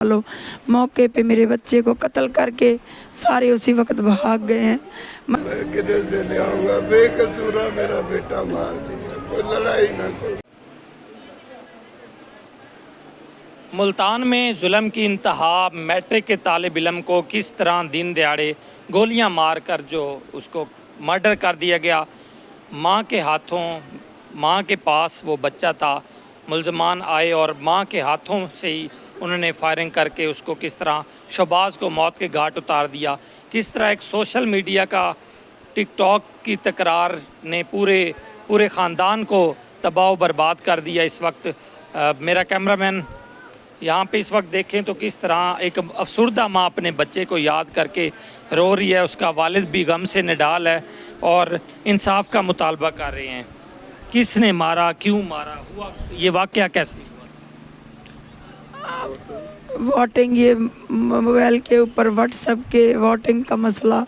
लो। मौके पे मेरे बच्चे को कत्ल करके सारे उसी वक्त भाग गए हैं। मैं किधर से ले आऊंगा? बेकसूरा मेरा बेटा मार दिया, कोई लड़ाई ना कोई। मुल्तान में जुल्म की इंतहा, मैट्रिक के तालिब इल्म को किस तरह दिन दहाड़े गोलियां मारकर जो उसको मर्डर कर दिया गया। मां के हाथों, मां के पास वो बच्चा था, मुल्ज़मान आए और मां के हाथों से ही उन्होंने फायरिंग करके उसको किस तरह शहबाज को मौत के घाट उतार दिया। किस तरह एक सोशल मीडिया का टिकटॉक की तकरार ने पूरे ख़ानदान को तबाह बर्बाद कर दिया। इस वक्त मेरा कैमरामैन यहाँ पे इस वक्त देखें तो किस तरह एक अफसुर्दा माँ अपने बच्चे को याद करके रो रही है। उसका वालिद भी गम से निडाल है और इंसाफ का मुतालबा कर रहे हैं। किसने मारा, क्यों मारा, हुआ ये वाक़या कैसे हुआ? वोटिंग, ये मोबाइल के ऊपर व्हाट्सएप के वोटिंग का मसला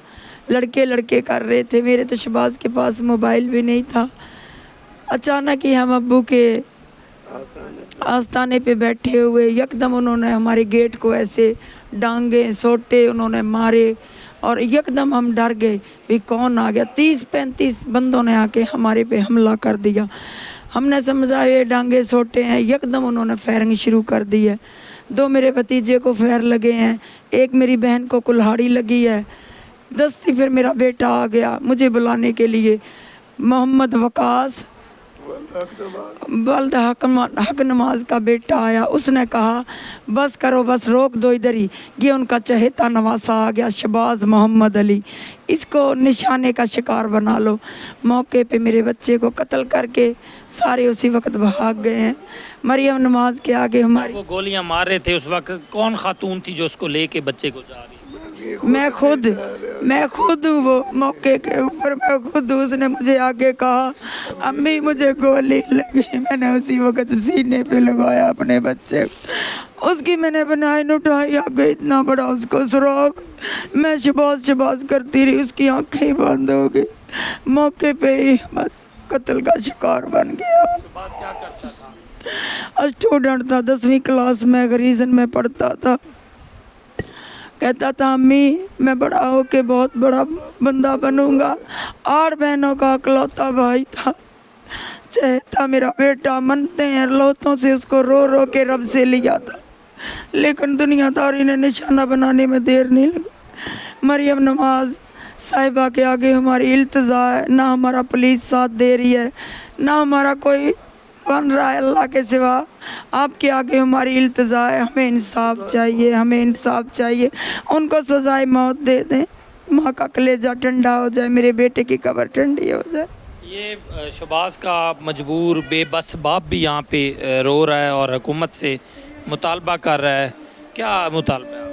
लड़के कर रहे थे। मेरे तो शहबाज के पास मोबाइल भी नहीं था। अचानक ही हम अब्बू के आस्ताने पे बैठे हुए यकदम उन्होंने हमारे गेट को ऐसे डांगे सोटे उन्होंने मारे और यकदम हम डर गए भी कौन आ गया। 30-35 बंदों ने आके हमारे पे हमला कर दिया। हमने समझा ये डांगे सोटे हैं, यकदम उन्होंने फायरिंग शुरू कर दी है। 2 मेरे भतीजे को फायर लगे हैं, एक मेरी बहन को कुल्हाड़ी लगी है। दस्ती फिर मेरा बेटा आ गया मुझे बुलाने के लिए, मोहम्मद वकास बल्द हक नमाज का बेटा आया। उसने कहा बस करो, बस रोक दो इधर ही। ये उनका चहेता नवासा आ गया शहबाज मोहम्मद अली, इसको निशाने का शिकार बना लो। मौके पे मेरे बच्चे को कत्ल करके सारे उसी वक्त भाग गए हैं। मरियम नमाज के आगे हमारी वो गोलियां मार रहे थे उस वक्त कौन खातून थी जो उसको लेके बच्चे को जा रही? मैं खुद हूँ वो मौके के ऊपर, मैं खुद हूँ। उसने मुझे आके कहा अम्मी मुझे गोली लगी, मैंने उसी वक्त सीने पे लगाया अपने बच्चे को। उसकी मैंने बनाई उठाई, आगे इतना बड़ा उसको सुराख। मैं शबाज करती रही, उसकी आंखें बंद हो गई। मौके पे ही बस कत्ल का शिकार बन गया। क्या करता था? स्टूडेंट था, 10वीं क्लास में रीजन में पढ़ता था। कहता था अम्मी मैं बड़ा होके बहुत बड़ा बंदा बनूंगा। 8 बहनों का अकलौता भाई था, चाहता मेरा बेटा। मनते हैं लौतों से उसको रो रो के रब से लिया था, लेकिन दुनियादारी ने निशाना बनाने में देर नहीं लगी। मरियम नमाज साहिबा के आगे हमारी इल्तिजा है, ना हमारा पुलिस साथ दे रही है, ना हमारा कोई बन रहा है अल्लाह के सिवा। आपके आगे हमारी इल्तिजा है, हमें इंसाफ चाहिए, हमें इंसाफ चाहिए। उनको सजाए मौत दे दें, माँ का कलेजा ठंडा हो जाए, मेरे बेटे की कब्र ठंडी हो जाए। ये शहबाज का मजबूर बेबस बाप भी यहाँ पे रो रहा है और हुकूमत से मुतालबा कर रहा है। क्या मुतालबा है?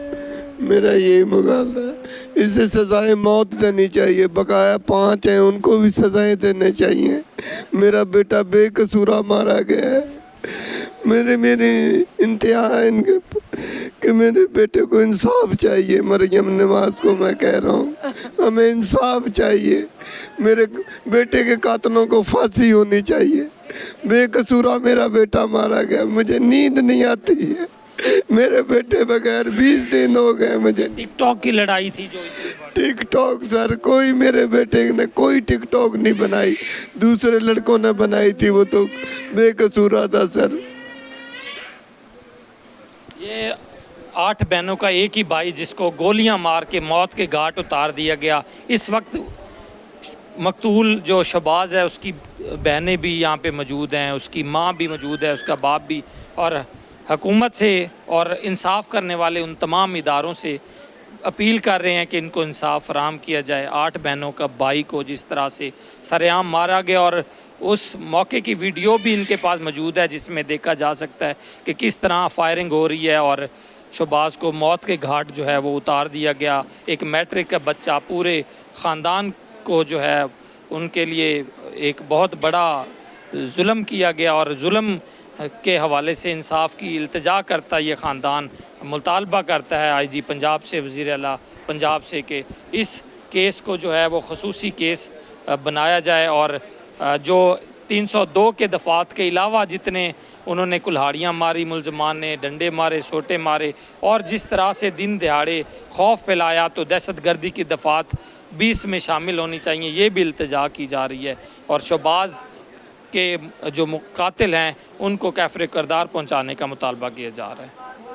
मेरा यही मुकाबला है, इसे सजाएं मौत देनी चाहिए। बकाया 5 हैं, उनको भी सजाएं देने चाहिए। मेरा बेटा बेकसूरा मारा गया है। मेरे इंतहा है इनके कि मेरे बेटे को इंसाफ चाहिए। मरियम नवाज को मैं कह रहा हूँ हमें इंसाफ चाहिए। मेरे बेटे के कातलों को फांसी होनी चाहिए। बेकसूरा मेरा बेटा मारा गया, मुझे नींद नहीं आती है। मेरे बेटे बगैर 20 दिन हो गए मुझे। टिकटॉक की लड़ाई थी जो टिकटॉक सर, कोई मेरे बेटे ने कोई टिकटॉक नहीं बनाई, दूसरे लड़कों ने बनाई थी, वो तो बेकसूरा था सर। ये 8 बहनों का एक ही भाई जिसको गोलियां मार के मौत के घाट उतार दिया गया। इस वक्त मकतूल जो शहबाज है उसकी बहनें भी यहाँ पे मौजूद हैं, उसकी माँ भी मौजूद है, उसका बाप भी। और हुकूमत से और इंसाफ करने वाले उन तमाम इदारों से अपील कर रहे हैं कि इनको इंसाफ फराहम किया जाए। 8 बहनों का भाई को जिस तरह से सरेआम मारा गया और उस मौके की वीडियो भी इनके पास मौजूद है जिसमें देखा जा सकता है कि किस तरह फायरिंग हो रही है और शहबाज को मौत के घाट जो है वो उतार दिया गया। एक मैट्रिक का बच्चा, पूरे ख़ानदान को जो है उनके लिए एक बहुत बड़ा जुल्म किया गया और जुल्म के हवाले से इंसाफ की इल्तिजा करता ये ख़ानदान मुतालबा करता है IG पंजाब से, वज़ीर आला पंजाब से कि इस केस को जो है वो खसूसी केस बनाया जाए और जो 302 के दफात के अलावा जितने उन्होंने कुल्हाड़ियाँ मारी, मुलजमान ने डंडे मारे, सोटे मारे और जिस तरह से दिन दिहाड़े खौफ फैलाया, तो दहशतगर्दी की दफात 20 में शामिल होनी चाहिए, ये भी इल्तिजा की जा रही है। और शहबाज के जो कातिल हैं उनको कैफरे किरदार पहुँचाने का मुतालबा किया जा रहा है।